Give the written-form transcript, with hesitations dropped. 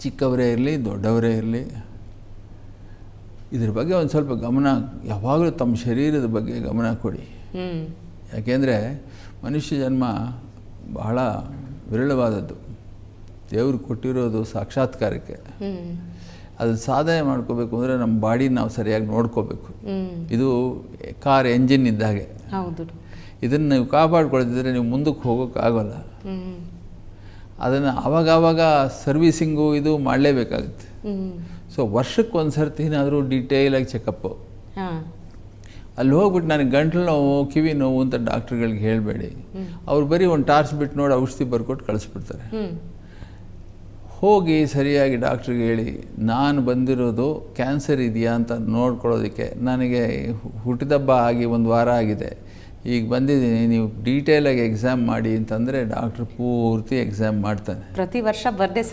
ಚಿಕ್ಕವರೇ ಇರಲಿ ದೊಡ್ಡವರೇ ಇರಲಿ ಇದ್ರ ಬಗ್ಗೆ ಒಂದು ಸ್ವಲ್ಪ ಗಮನ ಯಾವಾಗಲೂ ತಮ್ಮ ಶರೀರದ ಬಗ್ಗೆ ಗಮನ ಕೊಡಿ. ಯಾಕೆಂದರೆ ಮನುಷ್ಯ ಜನ್ಮ ಬಹಳ ವಿರಳವಾದದ್ದು, ದೇವರು ಕೊಟ್ಟಿರೋದು ಸಾಕ್ಷಾತ್ಕಾರಕ್ಕೆ. ಅದು ಸಾಧನೆ ಮಾಡ್ಕೋಬೇಕು ಅಂದರೆ ನಮ್ಮ ಬಾಡಿ ನಾವು ಸರಿಯಾಗಿ ನೋಡ್ಕೋಬೇಕು. ಇದು ಕಾರ್ ಎಂಜಿನ್ ಇದ್ದಾಗೆ, ಇದನ್ನು ನೀವು ಕಾಪಾಡ್ಕೊಳ್ತಿದ್ರೆ ನೀವು ಮುಂದಕ್ಕೆ ಹೋಗೋಕ್ಕಾಗೋಲ್ಲ. ಅದನ್ನು ಆವಾಗವಾಗ ಸರ್ವೀಸಿಂಗು ಇದು ಮಾಡಲೇಬೇಕಾಗುತ್ತೆ. ಸೊ ವರ್ಷಕ್ಕೆ ಒಂದು ಸರ್ತಿನಾದರೂ ಡೀಟೇಲಾಗಿ ಚೆಕಪ್ಪು. ಅಲ್ಲಿ ಹೋಗ್ಬಿಟ್ಟು ನನಗೆ ಗಂಟ್ಲು ನೋವು ಕಿವಿ ನೋವು ಅಂತ ಡಾಕ್ಟ್ರುಗಳಿಗೆ ಹೇಳಬೇಡಿ. ಅವ್ರು ಬರೀ ಒಂದು ಟಾರ್ಚ್ ಬಿಟ್ಟು ನೋಡಿ ಔಷಧಿ ಬರ್ಕೊಟ್ಟು ಕಳಿಸ್ಬಿಡ್ತಾರೆ. ಹೋಗಿ ಸರಿಯಾಗಿ ಡಾಕ್ಟ್ರಿಗೆ ಹೇಳಿ ನಾನು ಬಂದಿರೋದು ಕ್ಯಾನ್ಸರ್ ಇದೆಯಾ ಅಂತ ನೋಡ್ಕೊಳ್ಳೋದಕ್ಕೆ, ನನಗೆ ಹುಟ್ಟಿದಬ್ಬ ಆಗಿ 1 ವಾರ ಆಗಿದೆ, ಈಗ ಬಂದಿದ್ದೀನಿ, ನೀವು ಡೀಟೇಲಾಗಿ ಎಕ್ಸಾಮ್ ಮಾಡಿ ಅಂತಂದರೆ ಡಾಕ್ಟ್ರು ಪೂರ್ತಿ ಎಕ್ಸಾಮ್ ಮಾಡ್ತಾನೆ. ಪ್ರತಿ ವರ್ಷ ಬರ್ಡೇ